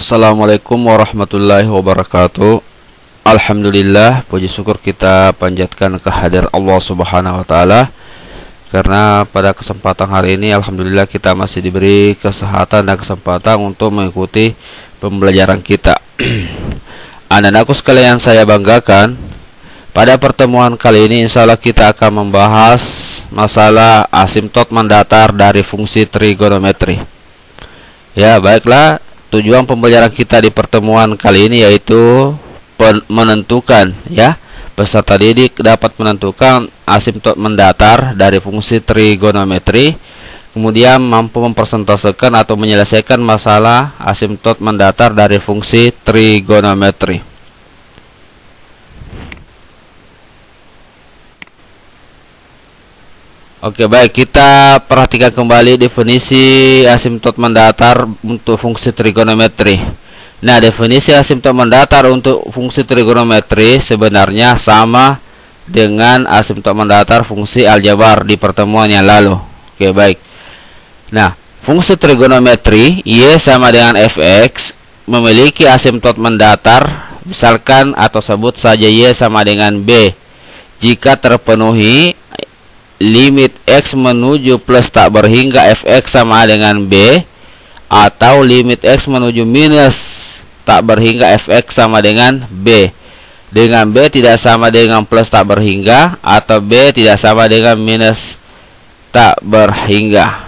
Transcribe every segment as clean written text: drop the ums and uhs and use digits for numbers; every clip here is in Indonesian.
Assalamualaikum warahmatullahi wabarakatuh. Alhamdulillah, puji syukur kita panjatkan kehadiran Allah Subhanahu wa taala. Karena pada kesempatan hari ini alhamdulillah kita masih diberi kesehatan dan kesempatan untuk mengikuti pembelajaran kita. Anak-anakku sekalian saya banggakan, pada pertemuan kali ini insyaallah kita akan membahas masalah asimtot mendatar dari fungsi trigonometri. Ya, baiklah. Tujuan pembelajaran kita di pertemuan kali ini yaitu menentukan, ya, peserta didik dapat menentukan asimtot mendatar dari fungsi trigonometri, kemudian mampu mempresentasekan atau menyelesaikan masalah asimtot mendatar dari fungsi trigonometri. Oke, baik, kita perhatikan kembali definisi asimtot mendatar untuk fungsi trigonometri. Nah, definisi asimtot mendatar untuk fungsi trigonometri sebenarnya sama dengan asimtot mendatar fungsi aljabar di pertemuan yang lalu. Oke, baik. Nah, fungsi trigonometri Y sama dengan fx memiliki asimtot mendatar, misalkan atau sebut saja Y sama dengan B jika terpenuhi limit x menuju plus tak berhingga fx sama dengan b, atau limit x menuju minus tak berhingga fx sama dengan b, dengan b tidak sama dengan plus tak berhingga atau b tidak sama dengan minus tak berhingga.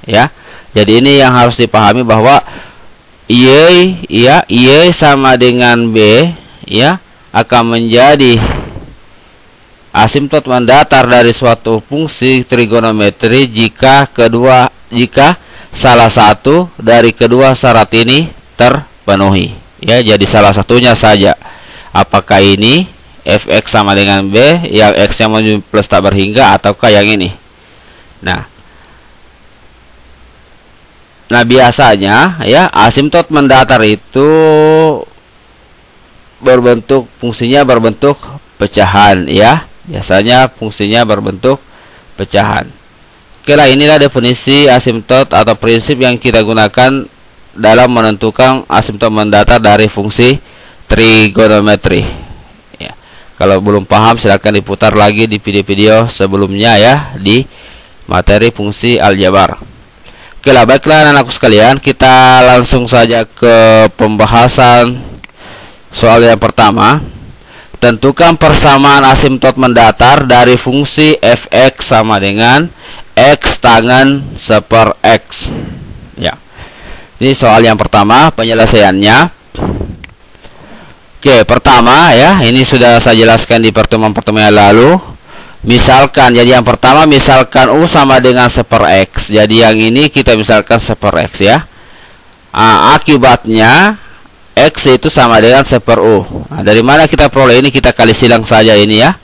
Ya, jadi ini yang harus dipahami bahwa y sama dengan b, ya, akan menjadi asimtot mendatar dari suatu fungsi trigonometri jika salah satu dari kedua syarat ini terpenuhi. Ya, jadi salah satunya saja. Apakah ini fx sama dengan b yang x-nya menuju plus tak berhingga ataukah yang ini? Nah, biasanya ya asimtot mendatar itu fungsinya berbentuk pecahan, ya. Biasanya fungsinya berbentuk pecahan. Oke lah, inilah definisi asimtot atau prinsip yang kita gunakan dalam menentukan asimtot mendatar dari fungsi trigonometri. Ya. Kalau belum paham silakan diputar lagi di video-video sebelumnya, ya, di materi fungsi aljabar. Oke lah, baiklah anak-anakku sekalian, kita langsung saja ke pembahasan soal yang pertama. Tentukan persamaan asimtot mendatar dari fungsi fx sama dengan x tangen seper x. Ya, ini soal yang pertama penyelesaiannya. Oke, pertama, ya, ini sudah saya jelaskan di pertemuan-pertemuan yang lalu. Misalkan, jadi yang pertama misalkan u sama dengan seper x. Jadi yang ini kita misalkan seper x, ya. Akibatnya x itu sama dengan seper u. Nah, dari mana kita peroleh ini? Kita kali silang saja ini, ya.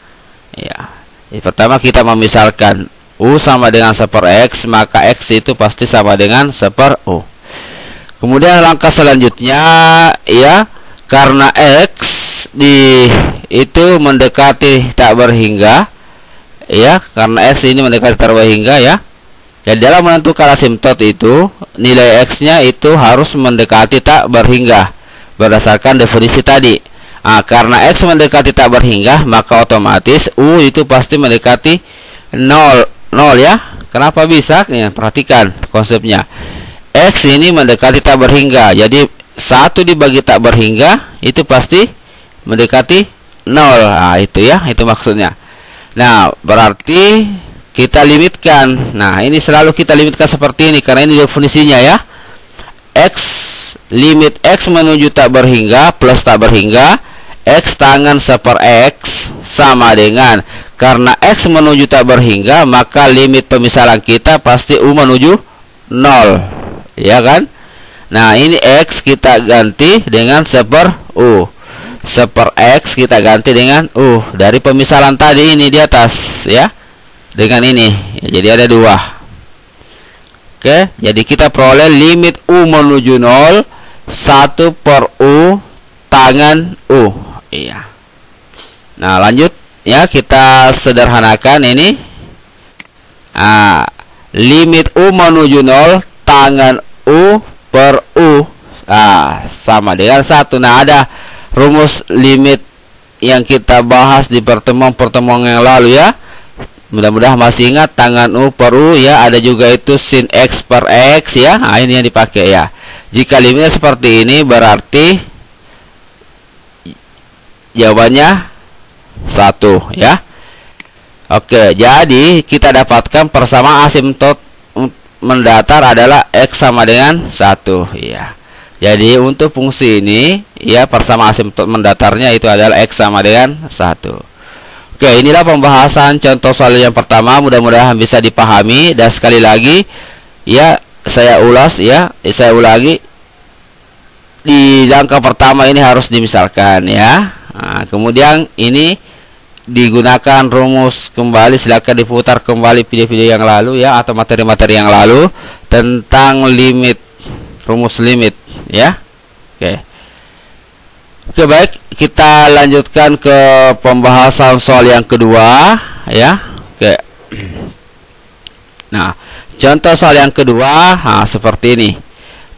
Ya. Jadi pertama kita memisalkan u sama dengan seper x, maka x itu pasti sama dengan seper u. Kemudian langkah selanjutnya, ya, karena x itu mendekati tak berhingga, ya, karena x ini mendekati tak berhingga, ya. Jadi dalam menentukan asimtot itu nilai x-nya itu harus mendekati tak berhingga berdasarkan definisi tadi. Karena x mendekati tak berhingga, maka otomatis u itu pasti mendekati 0, ya. Kenapa bisa? Ya, perhatikan konsepnya. X ini mendekati tak berhingga. Jadi 1 dibagi tak berhingga itu pasti mendekati 0. Nah, itu, ya, itu maksudnya. Nah, berarti kita limitkan. Nah, ini selalu kita limitkan seperti ini karena ini definisinya, ya. Limit x menuju tak berhingga plus tak berhingga x tangen seper x sama dengan, karena x menuju tak berhingga maka limit pemisalan kita pasti u menuju 0, ya kan? Nah, ini x kita ganti dengan seper u, seper x kita ganti dengan u dari pemisalan tadi ini di atas, ya, dengan ini, ya, jadi ada 2. Oke, jadi kita peroleh limit u menuju 0 1 per u tangen u. Iya. Nah, lanjut, ya, kita sederhanakan ini. Limit u menuju 0 tangen u per u. 1 sama dengan 1. Nah, ada rumus limit yang kita bahas di pertemuan-pertemuan yang lalu ya. Mudah-mudahan masih ingat, tangan U per U ya. Ada juga itu sin X per X ya. Nah, ini yang dipakai ya. Jika limitnya seperti ini berarti jawabannya 1 ya. Oke, jadi kita dapatkan persamaan asimtot mendatar adalah X sama dengan 1 ya. Jadi untuk fungsi ini ya, persamaan asimtot mendatarnya itu adalah X sama dengan 1. Oke, inilah pembahasan contoh soal yang pertama. Mudah-mudahan bisa dipahami. Dan sekali lagi ya, saya ulas ya, saya ulangi. Di langkah pertama ini harus dimisalkan ya. Nah, kemudian ini digunakan rumus kembali. Silakan diputar kembali video-video yang lalu ya, atau materi-materi yang lalu tentang limit, rumus limit ya. Oke. Oke, baik, kita lanjutkan ke pembahasan soal yang kedua ya. Oke. Nah, contoh soal yang kedua seperti ini.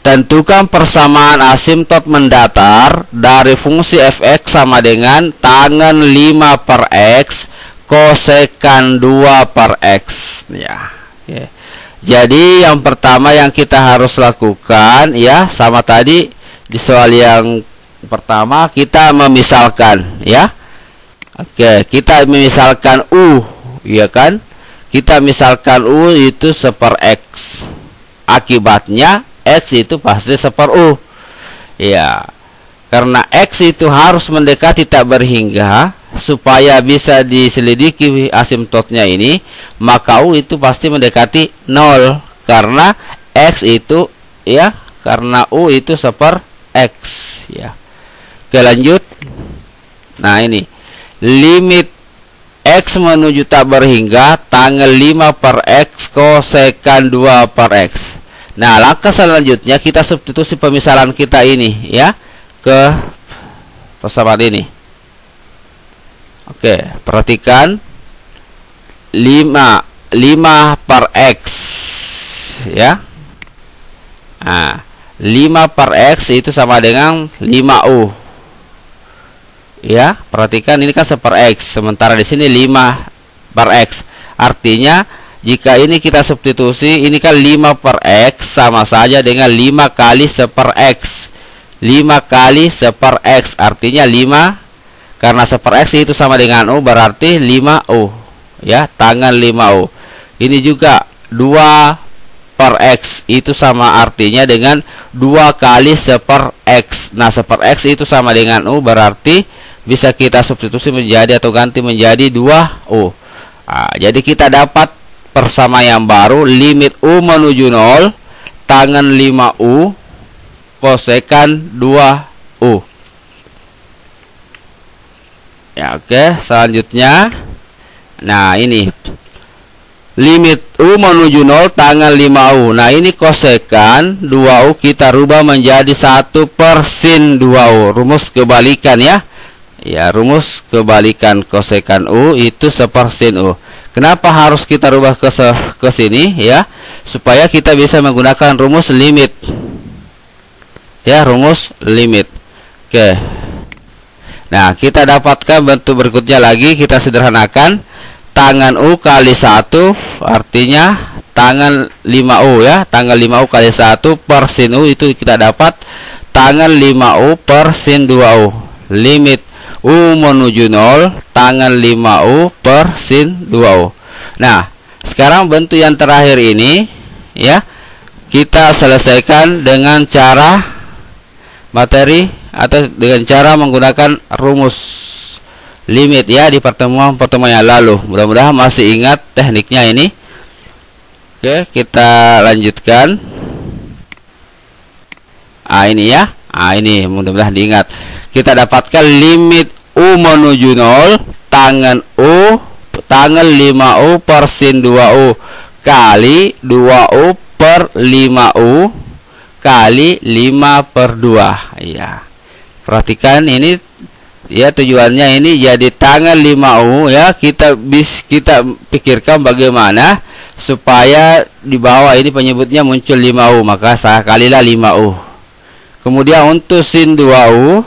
Tentukan persamaan asimtot mendatar dari fungsi fx sama dengan tangan 5 per x kosekan 2 per x ya. Oke. Jadi yang pertama yang kita harus lakukan ya, sama tadi di soal yang pertama kita memisalkan ya. Oke, kita memisalkan U ya kan. Kita misalkan U itu seper X. Akibatnya X itu pasti seper U ya. Karena X itu harus mendekati tak berhingga supaya bisa diselidiki asimtotnya ini, maka U itu pasti mendekati 0 karena X itu ya, karena U itu seper X ya. Oke, lanjut. Nah, ini limit X menuju tak berhingga tanggal 5 per X kosekan 2 per X. Nah, langkah selanjutnya kita substitusi pemisalan kita ini ya ke persamaan ini. Oke, perhatikan 5 per X ya. Nah, 5 per X itu sama dengan 5U ya. Perhatikan ini kan seper X, sementara di sini 5 per X. Artinya jika ini kita substitusi, ini kan 5 per X sama saja dengan 5 kali seper X. 5 kali seper X artinya 5, karena seper X itu sama dengan U berarti 5U ya, tangan 5U. Ini juga 2 per X itu sama artinya dengan 2 kali seper X. Nah, seper X itu sama dengan U berarti bisa kita substitusi menjadi atau ganti menjadi 2U. Nah, jadi kita dapat persamaan yang baru, limit U menuju 0 tangan 5U kosekan 2U ya. Oke, selanjutnya nah ini limit U menuju 0 tangan 5U. Nah, ini kosekan 2U kita rubah menjadi 1 per sin 2U. Rumus kebalikan ya. Ya, rumus kebalikan kosekan U itu sepersin U. Kenapa harus kita rubah ke sini ya? Supaya kita bisa menggunakan rumus limit. Ya, rumus limit. Oke. Nah, kita dapatkan bentuk berikutnya lagi, kita sederhanakan. Tangan U kali 1 artinya tangan 5U ya. Tangan 5U kali 1 per sin U itu kita dapat tangan 5U per sin 2U. Limit U menuju 0 tangan 5U per sin 2U. Nah, sekarang bentuk yang terakhir ini ya, kita selesaikan dengan cara materi atau dengan cara menggunakan rumus limit ya di pertemuan-pertemuan yang lalu. Mudah-mudahan masih ingat tekniknya ini. Oke, kita lanjutkan. Ini ya. Ini mudah-mudahan diingat. Kita dapatkan limit U menuju 0 tangan 5U per sin 2U kali 2U per 5U kali 5 per 2 ya. Perhatikan ini ya, tujuannya ini jadi tangan 5U ya. Kita pikirkan bagaimana supaya di bawah ini penyebutnya muncul 5U, maka saya kalilah 5U. Kemudian untuk sin 2U,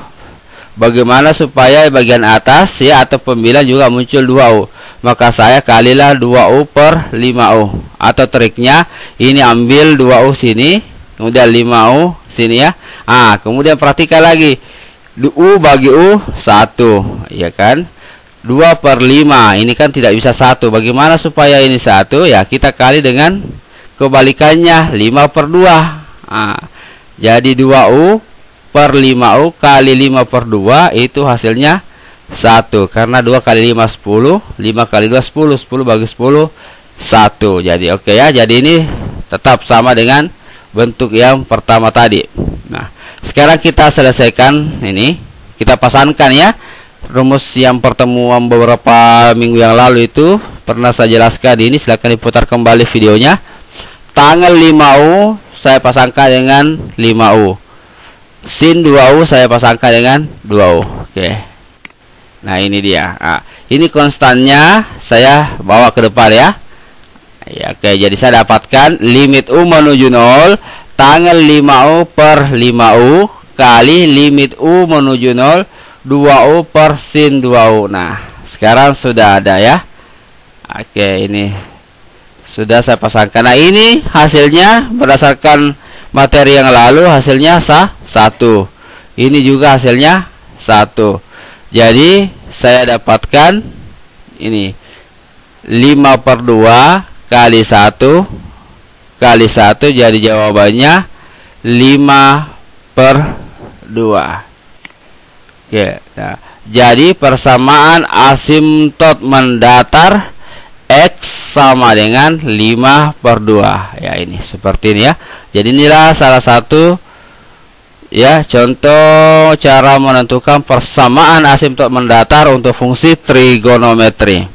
bagaimana supaya bagian atas ya atau pembilang juga muncul 2U? Maka saya kalilah 2U per 5U. Atau triknya, ini ambil 2U sini, kemudian 5U sini ya. Kemudian perhatikan lagi, U bagi U 1, ya kan? 2 per 5, ini kan tidak bisa 1. Bagaimana supaya ini 1? Ya, kita kali dengan kebalikannya, 5 per 2. Jadi 2U per 5U kali 5 per 2 itu hasilnya 1. Karena 2 kali 5 10, 5 kali 2 10, 10 bagi 10 1. Jadi oke ya. Jadi ini tetap sama dengan bentuk yang pertama tadi. Nah, sekarang kita selesaikan ini. Kita pasangkan ya. Rumus yang pertemuan beberapa minggu yang lalu itu pernah saya jelaskan ini. Silahkan diputar kembali videonya. Tanggal 5U saya pasangkan dengan 5U. Sin 2U saya pasangkan dengan 2U. Oke. Nah, ini dia. Ini konstannya saya bawa ke depan ya. Ya, oke. Jadi saya dapatkan limit U menuju 0 tanggal 5U per 5U kali limit U menuju 0 2U per sin 2U. Nah, sekarang sudah ada ya. Oke, ini sudah saya pasangkan. Nah, ini hasilnya berdasarkan materi yang lalu hasilnya 1. Ini juga hasilnya 1. Jadi saya dapatkan ini 5 per 2 kali 1 kali 1, jadi jawabannya 5 per 2. Oke, nah, jadi persamaan asimtot mendatar X sama dengan 5 per 2. Ya, ini seperti ini ya. Jadi inilah salah satu ya contoh cara menentukan persamaan asimtot mendatar untuk fungsi trigonometri.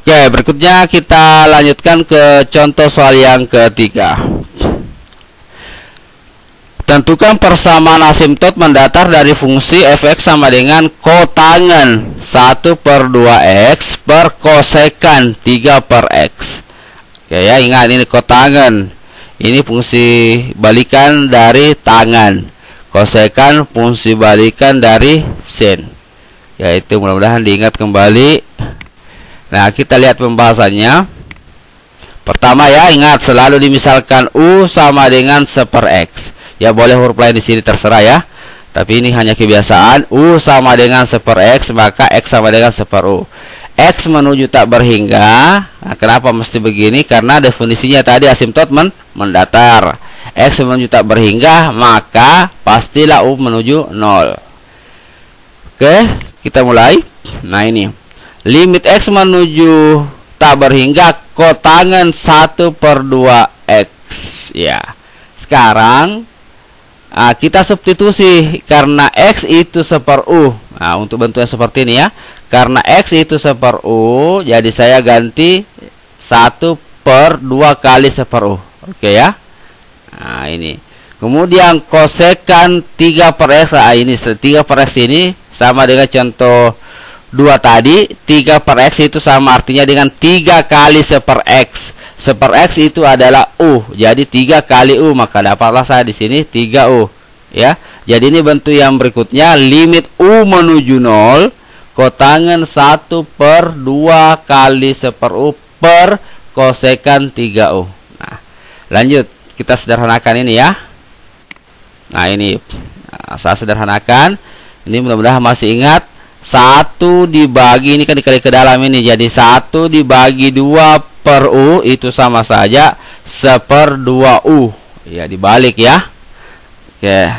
Oke, berikutnya kita lanjutkan ke contoh soal yang ketiga. Tentukan persamaan asimtot mendatar dari fungsi fx sama dengan kotangen 1 per 2x per kosekan 3 per x. Oke ya, ingat ini kotangen. Ini fungsi balikan dari tangan. Kosekan fungsi balikan dari sin. Yaitu mudah-mudahan diingat kembali. Nah, kita lihat pembahasannya. Pertama ya, ingat selalu dimisalkan U sama dengan 1 per x. Ya, boleh huruf lain di sini terserah ya. Tapi ini hanya kebiasaan. U sama dengan 1 per x, maka x sama dengan 1 per U. X menuju tak berhingga. Nah, kenapa mesti begini? Karena definisinya tadi asimtot mendatar. X menuju tak berhingga, maka pastilah U menuju 0. Oke, kita mulai. Nah, ini limit X menuju tak berhingga kotangen 1 per 2x. Ya, sekarang kita substitusi karena X itu 1 per U. Nah, untuk bentuknya seperti ini ya. Karena X itu 1 per U, jadi saya ganti 1 per 2 kali 1 per U. Oke ya. Nah, ini. Kemudian kosekan 3 per X. Nah, ini 3 per X ini sama dengan contoh 2 tadi. 3 per X itu sama artinya dengan 3 kali 1 per X. 1 per X itu adalah U. Jadi 3 kali U, maka dapatlah saya di sini 3U. Ya. Jadi ini bentuk yang berikutnya, limit U menuju 0 kotangen 1 per 2 kali 1 per U per kosekan 3U. Nah, lanjut kita sederhanakan ini ya. Nah, ini saya sederhanakan. Ini mudah-mudahan masih ingat. 1 dibagi, ini kan dikali ke dalam ini, jadi 1 dibagi 2 per U itu sama saja 1 per 2U. Ya, dibalik ya. Oke,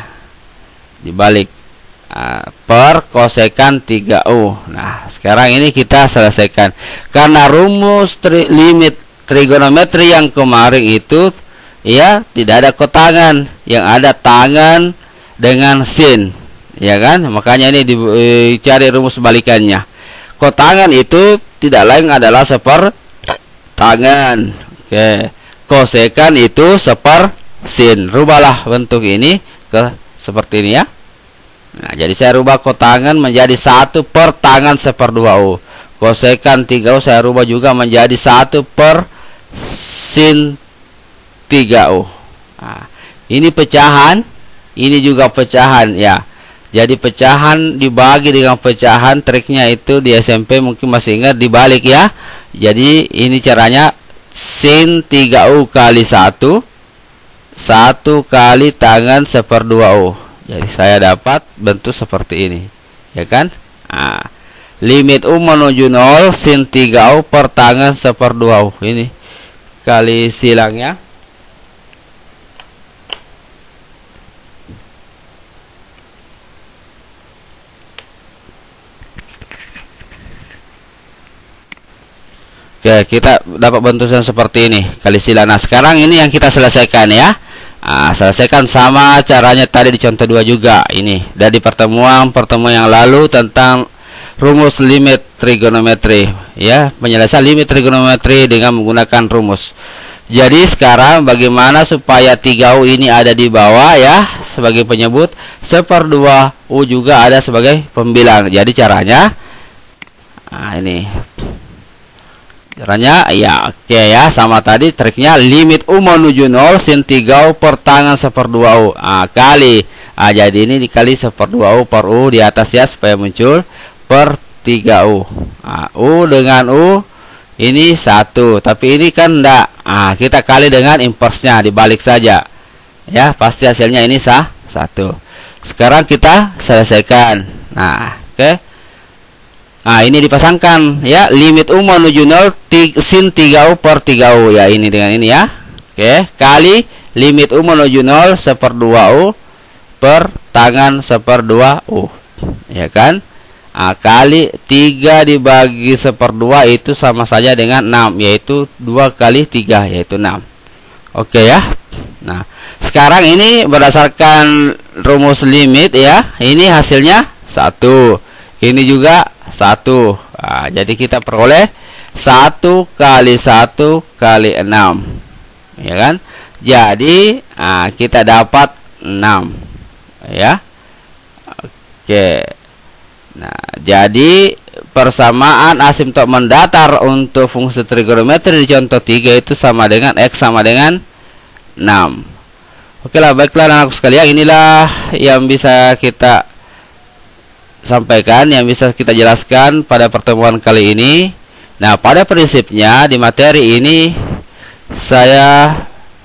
dibalik per kosekan 3U. Nah, sekarang ini kita selesaikan. Karena rumus limit trigonometri yang kemarin itu ya tidak ada kotangan, yang ada tangan dengan sin, ya kan? Makanya ini dicari rumus balikannya. Kotangan itu tidak lain adalah 1 per tangan. Oke. Kosekan itu 1 per sin. Rubahlah bentuk ini ke seperti ini ya. Nah, jadi saya rubah kotangan menjadi 1 per tangan 1 per 2U. Kosekan 3U saya rubah juga menjadi 1 per sin 3U. Nah, ini pecahan, ini juga pecahan ya. Jadi pecahan dibagi dengan pecahan, triknya itu di SMP mungkin masih ingat dibalik ya. Jadi ini caranya sin 3U kali 1 kali tangan 1/2U. Jadi saya dapat bentuk seperti ini, ya kan? Nah, limit U menuju 0 sin 3U per tangan 1/2U. Ini kali silangnya. Oke, kita dapat bentuknya seperti ini, kali silang. Nah, sekarang ini yang kita selesaikan ya. Nah, selesaikan sama caranya tadi di contoh 2 juga. Ini dari pertemuan yang lalu tentang rumus limit trigonometri ya, penyelesaian limit trigonometri dengan menggunakan rumus. Jadi sekarang bagaimana supaya 3U ini ada di bawah ya sebagai penyebut, 1/2U juga ada sebagai pembilang. Jadi caranya, nah ini caranya ya, oke ya, sama tadi triknya limit U menuju 0 sin 3U per tangan 1/2U kali, jadi ini dikali 1/2U per U di atas ya supaya muncul per 3U. U dengan U ini 1, tapi ini kan enggak. Kita kali dengan inversnya, dibalik saja ya, pasti hasilnya ini 1. Sekarang kita selesaikan. Nah, oke. Nah, ini dipasangkan ya, limit U menuju 0 sin 3U per 3U ya, ini dengan ini ya. Oke, kali limit U menuju 0 1/2U per tangan 1/2U. Ya kan? Kali 3 dibagi 1/2 itu sama saja dengan 6, yaitu 2 kali 3 yaitu 6. Oke ya. Nah, sekarang ini berdasarkan rumus limit ya, ini hasilnya 1. Ini juga 1. Jadi kita peroleh 1 kali 1 kali 6. Ya kan? Jadi kita dapat 6. Ya. Oke. Nah, jadi persamaan asimtot mendatar untuk fungsi trigonometri di contoh 3 itu sama dengan X sama dengan 6. Oke lah, baiklah anak-anakku sekalian, inilah yang bisa kita sampaikan, yang bisa kita jelaskan pada pertemuan kali ini. Nah, pada prinsipnya di materi ini saya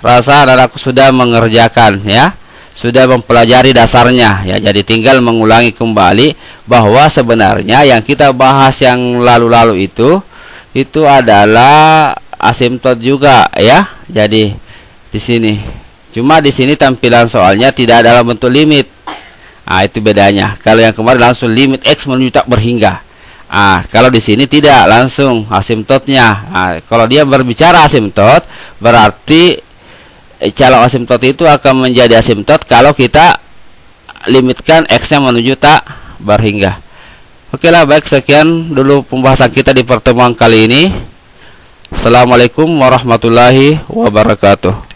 rasa anak-anakku sudah mengerjakan ya, sudah mempelajari dasarnya ya. Jadi tinggal mengulangi kembali bahwa sebenarnya yang kita bahas yang lalu-lalu itu adalah asimtot juga ya. Jadi di sini cuma di sini tampilan soalnya tidak dalam bentuk limit. Itu bedanya. Kalau yang kemarin langsung limit X menuju tak berhingga. Kalau di sini tidak langsung asimtotnya. Kalau dia berbicara asimtot, berarti calon asimtot itu akan menjadi asimtot kalau kita limitkan X-nya menuju tak berhingga. Oke lah, baik, sekian dulu pembahasan kita di pertemuan kali ini. Assalamualaikum warahmatullahi wabarakatuh.